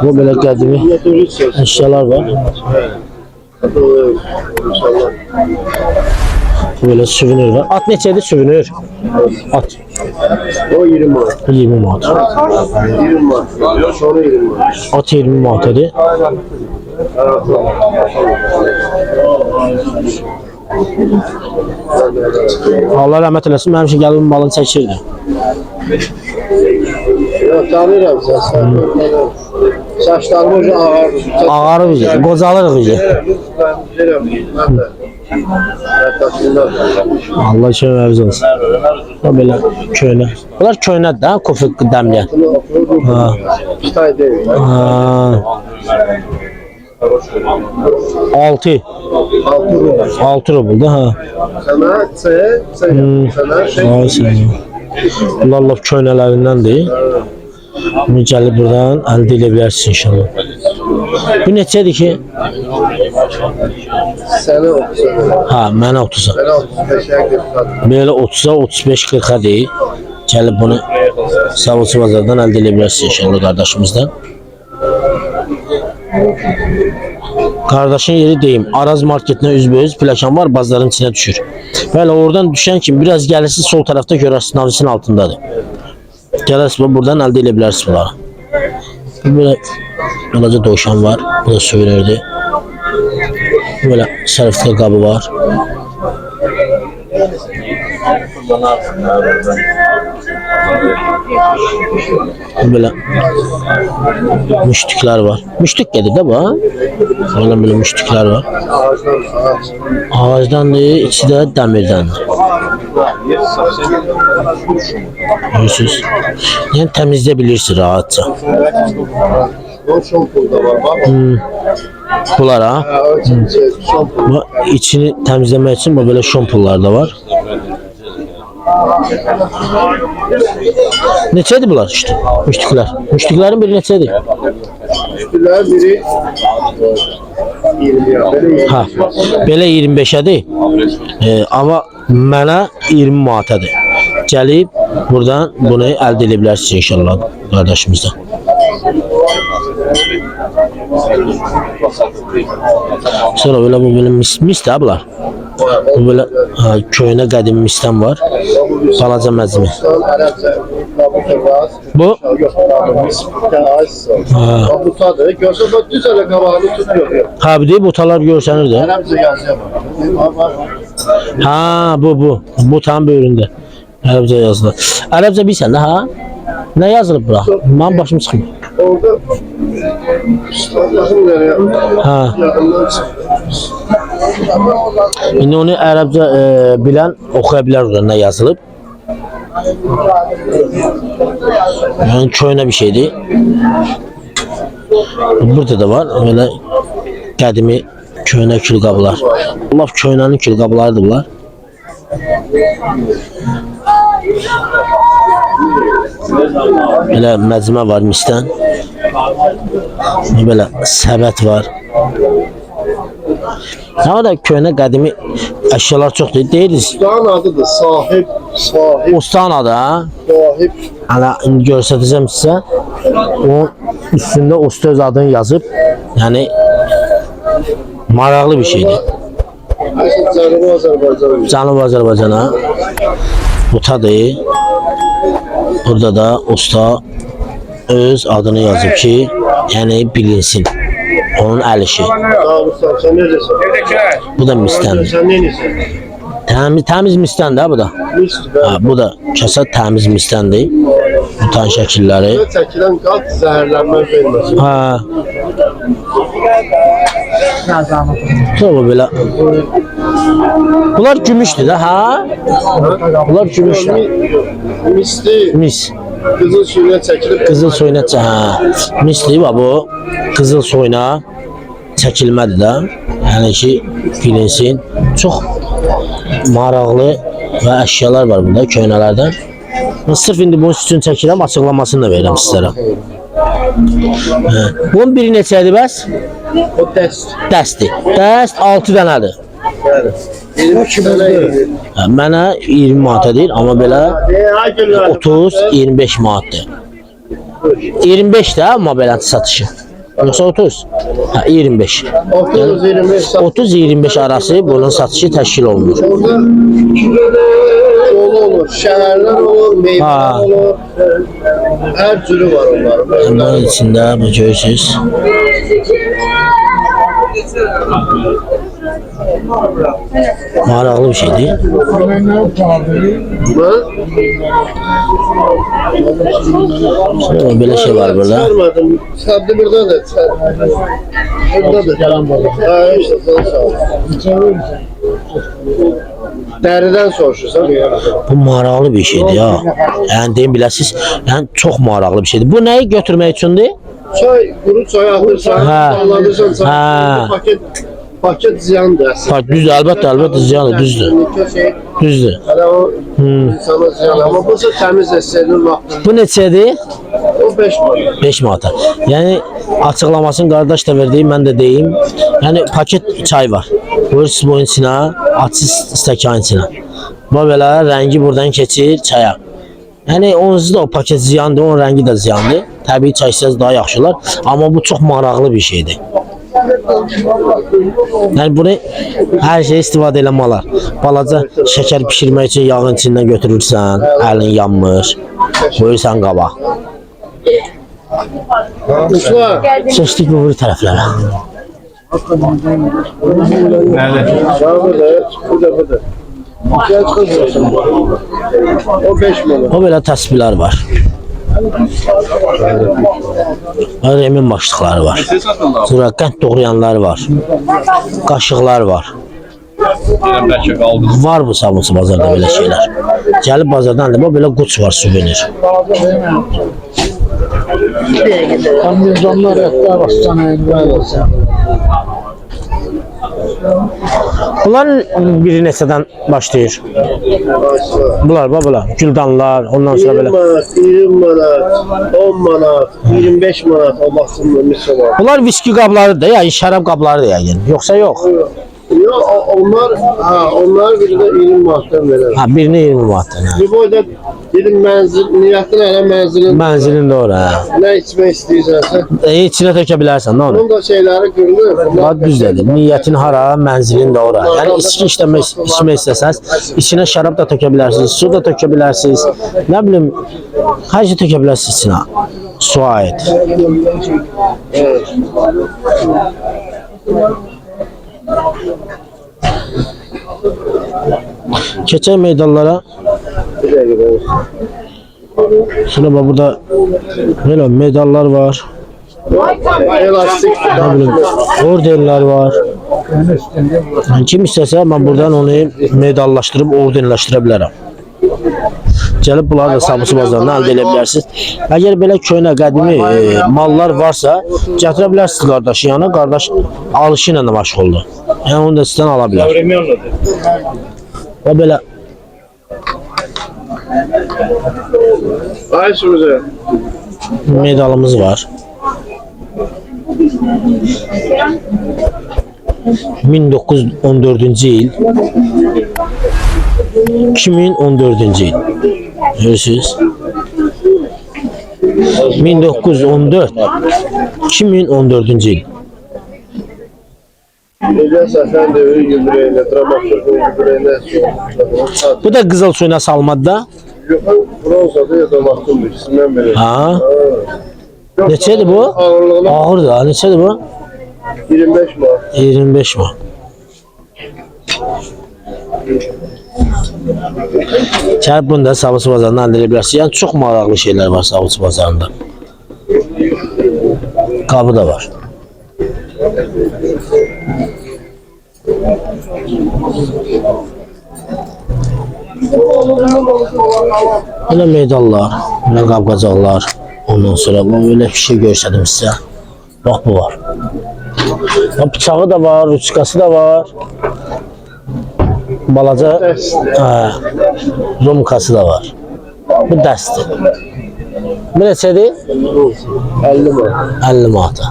Bu belə qədimi əşyalar var. Böyle süvinir var. At neçədir süvinir? At. O 20 manat. 20 manat. 20 manat. Sonra 20 manat. At 20 manatadır. Allah rəhmət eləsin. Mənim üçün gəlib malını çəkirdi. Yox, tanıyıram sən. Saçlarımı ucu ağarır. Ağarır bizi. Qocalırıq bizi. Allah üçün əvz olsun. O belə köynə. Bunlar köynədir də, kofi dəmləyən. Kitay deyil. 6 rubl da ha. Sana sana şey. Bunlar laf köynələrindəndir. Bunu gəlib buradan əldə edə bilərsiniz inşallah. Bu neçədir ki? Sənə 30. Ha, mənə 30-a. Sənə 35'e 40. Belə 30-a, 35-40-a deyil. Gəlib bunu Savulçu bazardan əldə edə bilərsiniz inşallah qardaşımızdan. Kardeşin yeri deyim. Araz marketine üzböz plakan var, bazıların içine düşür. Böyle oradan düşen kim biraz gelirse sol tarafta görürsünüz, navisin altındadır. Gelirsiniz buradan elde edebilirsiniz bunları. Böyle böylece doşan var. Bu da söylerdi. Böyle sertifika kabı var. Böyle müştükler var. Müştük dedi de bu. Böyle müştükler var. Ağaçtan değil, içi de demirden. Görürsünüz. Yani temizleyebilirsin rahatça. Bunlar ha. Bu içini temizlemek için böyle şampullar da var. Neçədir bunlar işte? Müştükler. Müştüklerin biri neçədir? Müştükler biri 20. Ha, belə 25'ədir. Ama mənə 20 manatadır. Gəlib buradan bunu əldə edə bilərsiniz inşallah qardaşımızdan. Sonra böyle bu böyle mis de bunlar. Bu böyle köyüne qədim misdən var. Balaca məcmi. Bu? Butadır. Görsə bak düz elə qabağını tutuyor. Ha bir de butalar görsənir də. Ərəbcə yazıyor. Ha bu. Bu tam bölümdə. Ərəbcə yazılır. Ərəbcə bilsən də ha? Ne yazılıb bura? Mənim başım çıxmır. Orada Ha. İndi onu Ərəbcə bilən oxuya bilər orada nə yazılıb. Yani köynə bir şeydir. Burada da var böyle qədimi köynə külqablar. Laf köynənin külqablarıdır bunlar. Belə məcmə var misdən. Belə səbət var. Ama da köynə qədimi əşyalar çoxdur. Deyiriz. Ustanın adıdır. Sahib. Ustanın adı ha? Sahib. Hala indi göstərəcəm sizə. Onun üstündə usta öz adını yazıb. Yəni maraqlı bir şeydir. Cənubi Azərbaycan. Cənubi Azərbaycana butadır. Burada da usta öz adını yazıb ki, yəni bilinsin. Onun əl işi. Sen necəsən? Bu da misdəndir. Sen neyəsən? Təmiz misdəndir bu da. Ha, bu da kasa təmiz misdəndir. Bu tan şəkilləri. Çəkilən qat zəhərlənmə verməsin. Ha. Tabii belə. Bunlar gümüşdür də, ha? Bunlar gümüşdür. Misli. Mis. Qızıl suyuna çəkilib. Qızıl suyuna ha. Misli bu qızıl suyuna çəkilmədir də. Yəni ki, bilinsin. Çox maraqlı və əşyalar var burada köynələrdən. Mən sırf indi bunun üçün çəkirəm, açıqlamasını da verirəm sizlərə. Bunun biri neçədir bəs? O dəst. Dəstdir. Dəst 6 dənədir. Mənə 20 manata deyil, amma belə 30-25 manatdır. 25 də amma beləti satışı. Yoxsa 30? Hə, 25. 30-25 30-25 arası bunun satışı təşkil olunur. Orada dolu olur, şəhərlər olur, meyvələr olur. Hər türü var onların. Bunun içində bu görürsünüz. Maraqlı bir şeydir. Belə şey var burada. Görmədim. Səbdi buradadır. Buradadır. Ha, işte sana sağ ol. Dəriden soruşursan. Bu maraqlı bir şeydir ya. Yəni deyim biləsiniz, yəni çox maraqlı bir şeydir. Bu nəyi götürmək üçündür? Çay, kuru çay atırsan, Ha. sallanırsan, Ha. paket ziyandır əslində. Bax düzdür, əlbəttə ziyandır, düzdür. Düzdür. Hələ o insana ziyan. Amma bu ise təmiz senin vaxtın. Bu neçədir? O 5 manat. 5 manata. Yəni açıqlamasını qardaş da verdi, mən də deyim. Yəni paket çay var. Buyursunuz bunun içinə, açsız stəkan içinə. Bu belə rəngi buradan keçir çaya. Yəni onsuz da o paket ziyandır, onun rəngi də ziyandır. Təbii çay içsəz daha yaxşılar, amma bu çox maraqlı bir şeydir. Yəni bunu hər şey istifadə eləmək olar. Balaca şəkər bişirmək üçün yağın içindən götürürsən, əlin yanmır. Buyursan qabaq. Usta. Seçdik bu tərəflərə. Burada. Gel kızıyorsun. O 5 manat. O belə təsbihlər var. Remin başlıqları var. Sonra qənd doğrayanlar var. Qaşıqlar var. Var bu sabunçu bazarda belə şeylər. Gəlib bazardan da belə quç var, suvenir. Kamyonlar etler bastan elbette. Bunların biri neçədən başlayır? Bunlar, bunlar. Güldanlar, ondan sonra 20 belə. manat, 20 manat, 10 manat, 25 manat o maksimum mesela. Bunlar viski qabları da, yəni şərab qabları da yəni. Yoxsa yox? Yok onlar bir de 20 manattan verir. Ha, birini 20 manatdan. Hə. Bir boyda dedim niyetin ala menzilin. Mənzilin də ora. Ne içmek istiyorsan. İçinə tökə bilərsən, nə olur? Bunun da şeyleri görünür. Bax düzdür. Niyyətin hara, mənzilin də ora. Yəni içki içmək istəsəz, içinə şərab da tökə bilərsiniz, su da tökə bilərsiniz. Nə bilim, hər şey tökə bilərsiniz içinə. Su aid. Evet. Keçək meydanlara. Bir dakika. Sonra bax burada belə medallar var. Elastik. Nə bilim, ordenlər var. Yəni, kim istəsə mən buradan onu medallaşdırıb ordenləşdirə bilərəm. Gəlib bunları da Sabunçu bazarından əldə edə bilərsiniz. Əgər belə köhnə qədimi mallar varsa, gətirə bilərsiniz qardaşın yanına. Qardaş alışı ilə də məşğuldur. Yəni onu da sizdən ala bilər. Və belə Ay sürücü. medalımız var. 1914-cü il 2014-cü il görürsünüz 1914 2014-cü il İlyas Efendi yüzüyle, dramatürkün yüzüyle. bu da qızıl suyuna salmadı da Yok, bronzada ya da baktım ikisinden biri. ha neçədir bu? Ağırlığına Ağır da neçədir bu? 25 manat. 25 man. Gəlib bunu da Sabunçu bazarından əldə edə bilərsiniz. Yəni çox maraqlı şeylər var Sabunçu bazarında. Qabı da var. Belə medallar, belə qab-qacaqlar. Ondan sonra böyle bir şey görsədim sizə. Bax bu var. Bax, bıçağı da var, ruçkası da var. Balaca romkası da var. Bu dəstdir. Bu neçədir? 50 manat. 50 manata.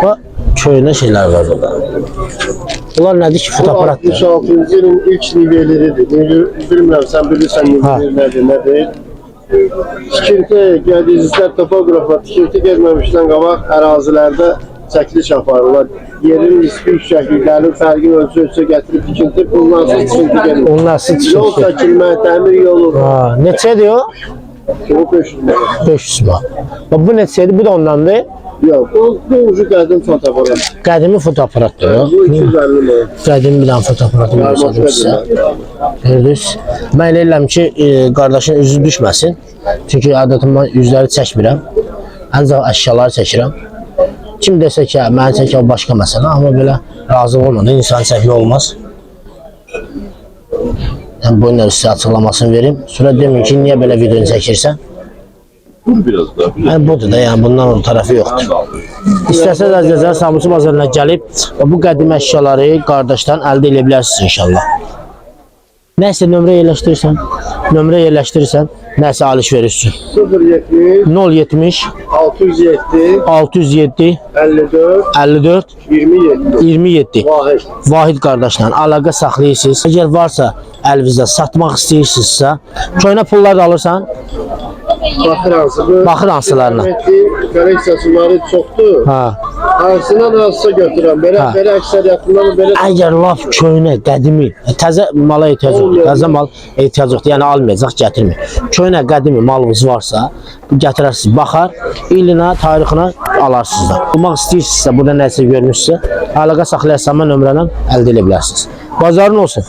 Bax, köhnə şeylər var burada. Bunlar nədir ki? Fotoaparatdır. 66-cı ilin ilk nivelleridir. Bilmirəm, sən bilirsən nivelleri nədir, nə deyil. tikinti gəldiyizlər topografa tikinti getməmişdən qabaq ərazilərdə çəkiliş aparırlar. Yerin nisbi yüksəkliklərinin fərqini ölçü gətirib tikinti, bundan sonra tikinti gelir. Onlar siz Yol çəkilmə, dəmir yolu. Ha, neçədir o? Bu 500 manat. 500 manat. Bax, bu neçədir? Bu da ondandır. Yox, bu ucu qədim fotoaparat. Qədimi fotoaparatdır o. Bu 250 manat. Qədim bir dənə fotoaparatı göstərdim sizə. Gördünüz. Mən elə edirəm ki, qardaşın üzü düşməsin. Çünki adətən mən üzləri çəkmirəm. Ancaq əşyaları çəkirəm. Kim desə ki, məni çəkə o başqa məsələ, amma belə razı olmadan insan çəkmək olmaz. Yəni bu ilə sizə açıqlamasını verim. Sonra demin ki, niyə belə videonu çəkirsən? Biraz da. Yəni budur da, yəni bundan o tarafı yoxdur. İstəsəz əzizlər Sabunçu bazarına gəlib bu qədim əşyaları qardaşdan əldə edə bilərsiniz inşallah. Nəsə nömrə yerləşdirirsən, nəsə alış-veriş üçün. 070 070 607 607 54 54 27 27 Vahid. Vahid qardaşla əlaqə saxlayırsınız. Əgər varsa əlinizdə satmaq istəyirsinizsə, köhnə pullar da alırsan, Baxır hansı bu? baxır hansılarına. Kolleksiyasıları çoxdur. Ha. Hansından hansısa götürəm. Belə Ha. belə əksəriyyətindən belə Əgər laf köhnə, qədimi, təzə mala ehtiyac yoxdur. Təzə mal ehtiyac yoxdur. Yəni almayacaq, gətirmir. Köhnə, qədimi malınız varsa, gətirərsiniz, baxar, ilinə, tarixinə alarsınız da. Almaq istəyirsinizsə, burada nəsə görmüşsə, əlaqə saxlayarsanız nömrələ əldə edə bilərsiniz. Bazarın olsun.